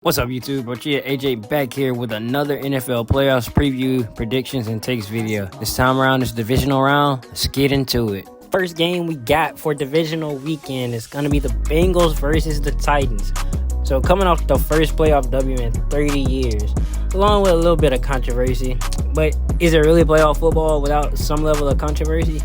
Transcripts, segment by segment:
What's up, YouTube? Brochia AJ back here with another NFL playoffs preview, predictions, and takes video. This time around, it's divisional round. Let's get into it. First game we got for divisional weekend is going to be the Bengals versus the Titans. So coming off the first playoff W in 30 years, along with a little bit of controversy. But is it really playoff football without some level of controversy?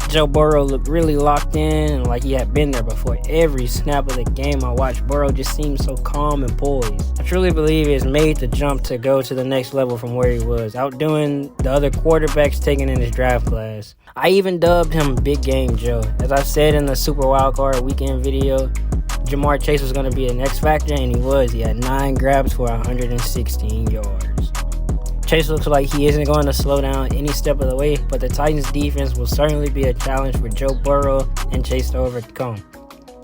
Joe Burrow looked really locked in and like he had been there before. Every snap of the game I watched, Burrow just seemed so calm and poised. I truly believe he has made the jump to go to the next level from where he was, outdoing the other quarterbacks taken in his draft class. I even dubbed him Big Game Joe. As I said in the Super Wildcard Weekend video, Jamar Chase was going to be an X factor, and he was. He had 9 grabs for 116 yards. Chase looks like he isn't going to slow down any step of the way, but the Titans defense will certainly be a challenge for Joe Burrow and Chase to overcome.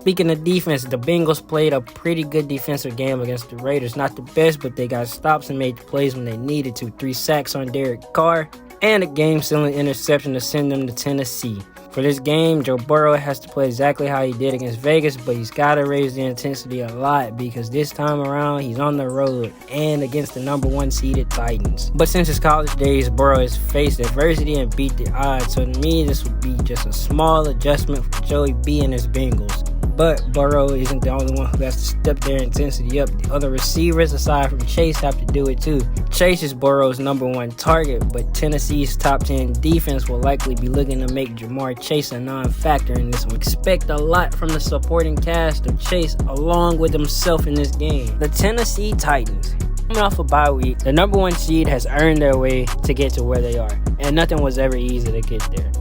Speaking of defense, the Bengals played a pretty good defensive game against the Raiders. Not the best, but they got stops and made plays when they needed to. 3 sacks on Derek Carr and a game-sealing interception to send them to Tennessee. For this game, Joe Burrow has to play exactly how he did against Vegas, but he's got to raise the intensity a lot because this time around, he's on the road and against the number 1 seeded Titans. But since his college days, Burrow has faced adversity and beat the odds, so to me, this would be just a small adjustment for Joey B and his Bengals. But Burrow isn't the only one who has to step their intensity up. The other receivers, aside from Chase, have to do it too. Chase is Burrow's number 1 target, but Tennessee's top 10 defense will likely be looking to make Jamar Chase a non-factor in this one. Expect a lot from the supporting cast of Chase along with himself in this game. The Tennessee Titans. Coming off a bye week, the number 1 seed has earned their way to get to where they are, and nothing was ever easy to get there.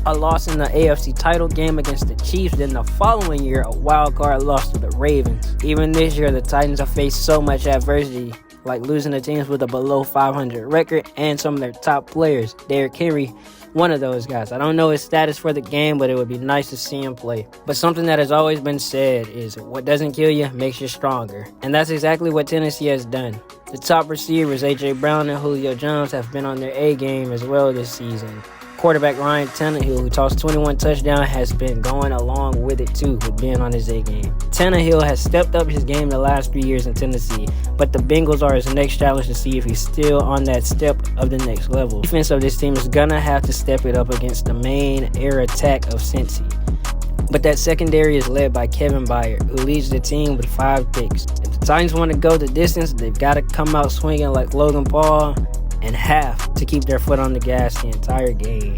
A loss in the AFC title game against the Chiefs, then the following year a wildcard loss to the Ravens. Even this year the Titans have faced so much adversity, like losing to teams with a below 500 record and some of their top players. Derrick Henry, one of those guys. I don't know his status for the game, but it would be nice to see him play. But something that has always been said is what doesn't kill you makes you stronger. And that's exactly what Tennessee has done. The top receivers, A.J. Brown and Julio Jones, have been on their A game as well this season. Quarterback Ryan Tannehill, who tossed 21 touchdowns, has been going along with it too, with being on his A game. Tannehill has stepped up his game the last few years in Tennessee, but the Bengals are his next challenge to see if he's still on that step of the next level. The defense of this team is gonna have to step it up against the main air attack of Cincy. But that secondary is led by Kevin Byard, who leads the team with 5 picks. If the Titans want to go the distance, they've got to come out swinging like Logan Paul and have to keep their foot on the gas the entire game.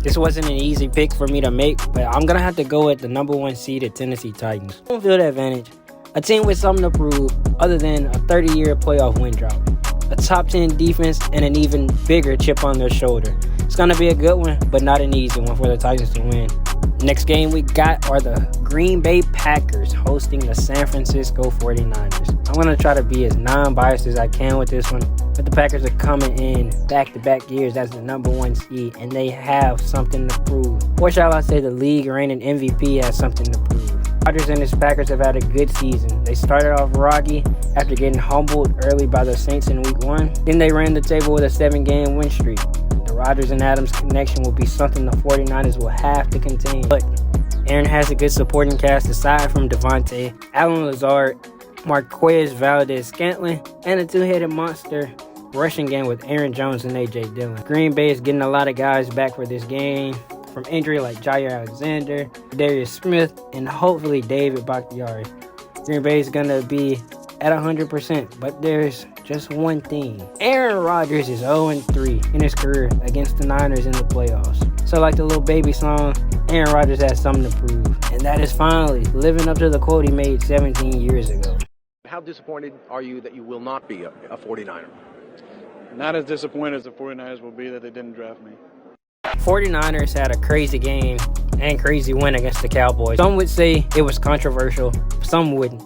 This wasn't an easy pick for me to make, but I'm going to have to go with the number 1 seeded Tennessee Titans. Home field advantage, a team with something to prove other than a 30-year playoff win drought, a top 10 defense, and an even bigger chip on their shoulder. It's going to be a good one, but not an easy one for the Titans to win. Next game we got are the Green Bay Packers hosting the San Francisco 49ers. I'm going to try to be as non-biased as I can with this one, but the Packers are coming in back-to-back years as the number 1 seed, and they have something to prove. Or shall I say the league reigning MVP has something to prove. Rodgers and his Packers have had a good season. They started off rocky after getting humbled early by the Saints in Week 1. Then they ran the table with a 7-game win streak. The Rodgers and Adams connection will be something the 49ers will have to contain. But Aaron has a good supporting cast aside from Devontae, Allen Lazard, Marquez Valdez-Scantling, and a 2-headed monster rushing game with Aaron Jones and A.J. Dillon. Green Bay is getting a lot of guys back for this game from injury like Jair Alexander, Darius Smith, and hopefully David Bakhtiari. Green Bay is going to be at 100%, but there's just one thing. Aaron Rodgers is 0-3 in his career against the Niners in the playoffs. So like the little baby song, Aaron Rodgers has something to prove, and that is finally living up to the quote he made 17 years ago. How disappointed are you that you will not be a 49er? Not as disappointed as the 49ers will be that they didn't draft me. 49ers had a crazy game and crazy win against the Cowboys. Some would say it was controversial, some wouldn't.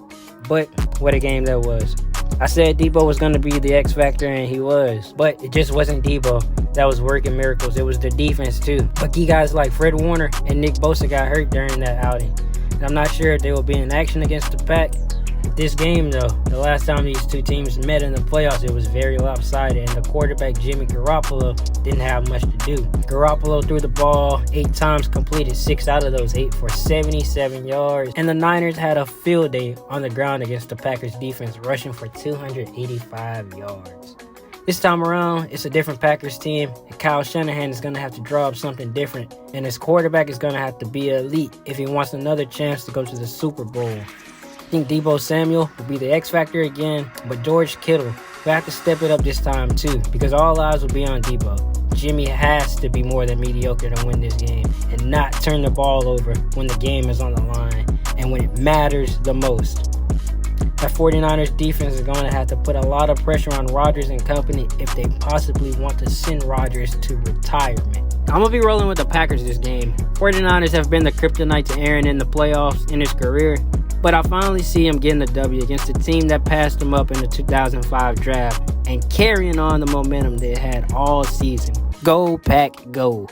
But what a game that was. I said Debo was going to be the X factor, and he was. But it just wasn't Debo that was working miracles. It was the defense, too. But key guys like Fred Warner and Nick Bosa got hurt during that outing. And I'm not sure if they will be in action against the Pack. This game, though, the last time these two teams met in the playoffs, it was very lopsided, and the quarterback, Jimmy Garoppolo, didn't have much to do. Garoppolo threw the ball 8 times, completed 6 out of those 8 for 77 yards, and the Niners had a field day on the ground against the Packers defense, rushing for 285 yards. This time around, it's a different Packers team, and Kyle Shanahan is going to have to draw up something different, and his quarterback is going to have to be elite if he wants another chance to go to the Super Bowl. I think Deebo Samuel will be the X factor again, but George Kittle will have to step it up this time too, because all eyes will be on Deebo. Jimmy has to be more than mediocre to win this game and not turn the ball over when the game is on the line and when it matters the most. That 49ers defense is going to have to put a lot of pressure on Rodgers and company if they possibly want to send Rodgers to retirement. I'm going to be rolling with the Packers this game. 49ers have been the kryptonite to Aaron in the playoffs in his career, but I finally see him getting the W against a team that passed him up in the 2005 draft and carrying on the momentum they had all season. Go Pack, go.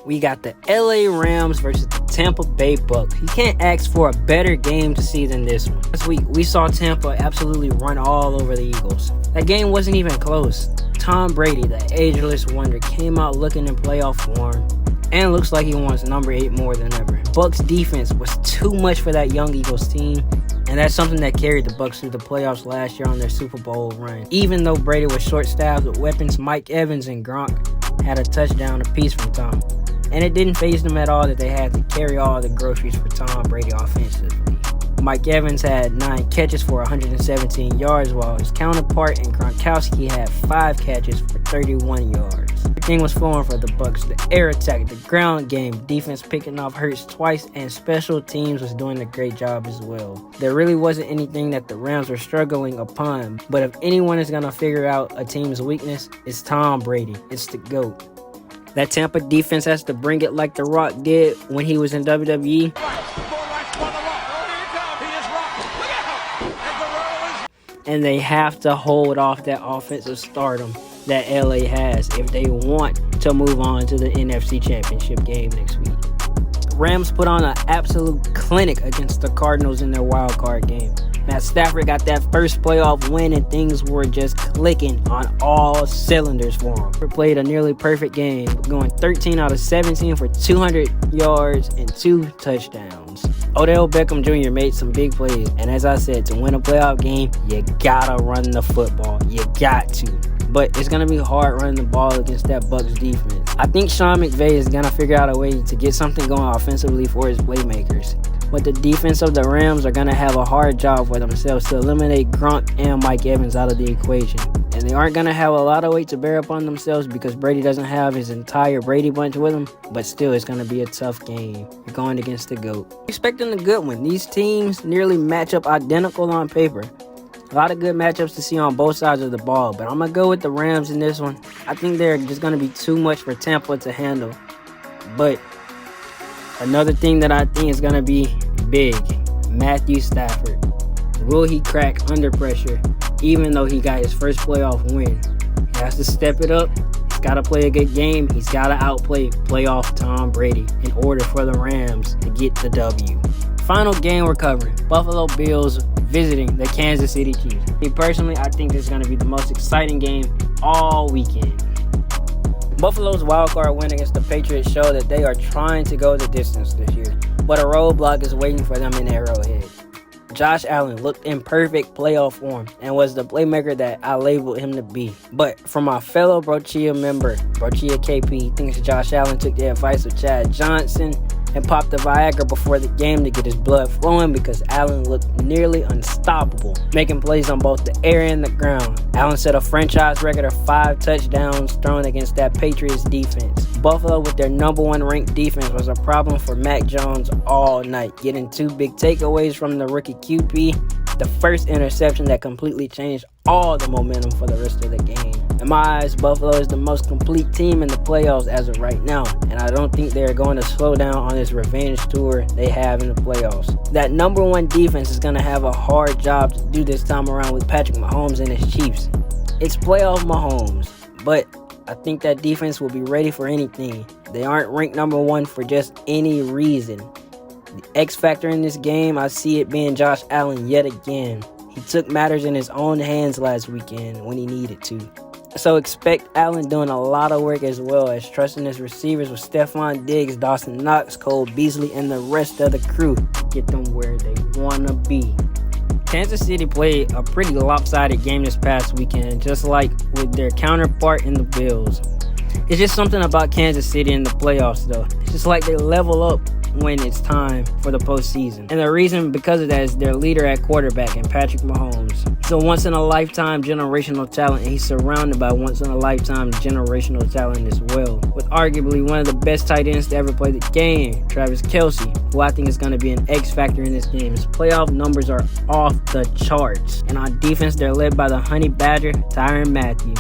We got the LA Rams versus the Tampa Bay Bucks. You can't ask for a better game to see than this one. This week, we saw Tampa absolutely run all over the Eagles. That game wasn't even close. Tom Brady, the ageless wonder, came out looking in playoff form and looks like he wants number 8 more than ever. Bucks defense was too much for that young Eagles team, and that's something that carried the Bucks through the playoffs last year on their Super Bowl run. Even though Brady was short-staffed with weapons, Mike Evans and Gronk had a touchdown apiece from Tom. And it didn't faze them at all that they had to carry all the groceries for Tom Brady offensively. Mike Evans had 9 catches for 117 yards, while his counterpart in Gronkowski had 5 catches for 31 yards. Everything was flowing for the Bucks. The air attack, the ground game, defense picking off Hurts twice, and special teams was doing a great job as well. There really wasn't anything that the Rams were struggling upon, but if anyone is going to figure out a team's weakness, it's Tom Brady. It's the GOAT. That Tampa defense has to bring it like The Rock did when he was in WWE. And they have to hold off that offensive stardom that LA has if they want to move on to the NFC Championship game next week. Rams put on an absolute clinic against the Cardinals in their wild card game. Matt Stafford got that first playoff win and things were just clicking on all cylinders for him. He played a nearly perfect game, going 13 out of 17 for 200 yards and 2 touchdowns. Odell Beckham Jr. made some big plays, and as I said, to win a playoff game, you gotta run the football. You got to. But it's going to be hard running the ball against that Bucs defense. I think Sean McVay is going to figure out a way to get something going offensively for his playmakers. But the defense of the Rams are going to have a hard job for themselves to eliminate Gronk and Mike Evans out of the equation. And they aren't going to have a lot of weight to bear upon themselves because Brady doesn't have his entire Brady bunch with him. But still, it's going to be a tough game. You're going against the GOAT. Expecting a good one. These teams nearly match up identical on paper. A lot of good matchups to see on both sides of the ball, but I'm going to go with the Rams in this one. I think they're just going to be too much for Tampa to handle. But another thing that I think is going to be big, Matthew Stafford. Will he crack under pressure, even though he got his first playoff win? He has to step it up. He's got to play a good game. He's got to outplay playoff Tom Brady in order for the Rams to get the W. Final game we're covering, Buffalo Bills visiting the Kansas City Chiefs. Me personally, I think this is going to be the most exciting game all weekend. Buffalo's wildcard win against the Patriots show that they are trying to go the distance this year, but a roadblock is waiting for them in Arrowhead. Josh Allen looked in perfect playoff form and was the playmaker that I labeled him to be. But from my fellow Brochia member, Brochia KP, thinks Josh Allen took the advice of Chad Johnson and popped the Viagra before the game to get his blood flowing because Allen looked nearly unstoppable, making plays on both the air and the ground. Allen set a franchise record of 5 touchdowns thrown against that Patriots defense. Buffalo, with their number 1 ranked defense, was a problem for Mac Jones all night, getting 2 big takeaways from the rookie QB, the first interception that completely changed all the momentum for the rest of the game. In my eyes, Buffalo is the most complete team in the playoffs as of right now, and I don't think they're going to slow down on this revenge tour they have in the playoffs. That number 1 defense is going to have a hard job to do this time around with Patrick Mahomes and his Chiefs. It's playoff Mahomes, but I think that defense will be ready for anything. They aren't ranked number 1 for just any reason. The X factor in this game, I see it being Josh Allen yet again. He took matters in his own hands last weekend when he needed to. So expect Allen doing a lot of work as well as trusting his receivers with Stephon Diggs, Dawson Knox, Cole Beasley, and the rest of the crew to get them where they want to be. Kansas City played a pretty lopsided game this past weekend, just like with their counterpart in the Bills. It's just something about Kansas City in the playoffs, though. It's just like they level up when it's time for the postseason. And the reason because of that is their leader at quarterback and Patrick Mahomes. He's a once-in-a-lifetime generational talent, and he's surrounded by once-in-a-lifetime generational talent as well. With arguably one of the best tight ends to ever play the game, Travis Kelce, who I think is going to be an X factor in this game. His playoff numbers are off the charts. And on defense, they're led by the Honey Badger, Tyrann Mathieu.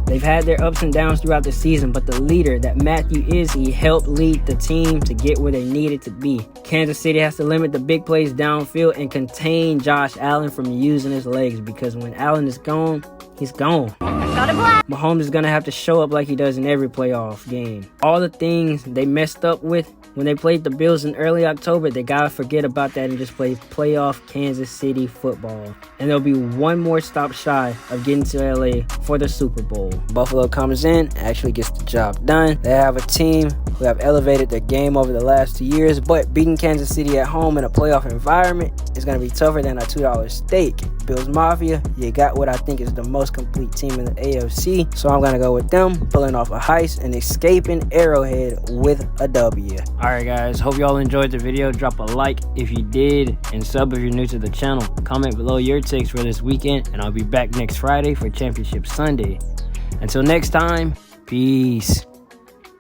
They've had their ups and downs throughout the season, but the leader that Matthew is, he helped lead the team to get where they needed to be. Kansas City has to limit the big plays downfield and contain Josh Allen from using his legs, because when Allen is gone, he's gone. Mahomes is going to have to show up like he does in every playoff game. All the things they messed up with when they played the Bills in early October, they got to forget about that and just play playoff Kansas City football. And they'll be one more stop shy of getting to LA for the Super Bowl. Buffalo comes in, actually gets the job done. They have a team who have elevated their game over the last 2 years, but beating Kansas City at home in a playoff environment is going to be tougher than a $2 steak. Bills Mafia, you got what I think is the most complete team in the AFC, so I'm going to go with them pulling off a heist and escaping Arrowhead with a W. Alright guys, hope y'all enjoyed the video. Drop a like if you did, and sub if you're new to the channel. Comment below your takes for this weekend, and I'll be back next Friday for Championship Sunday. Until next time, peace.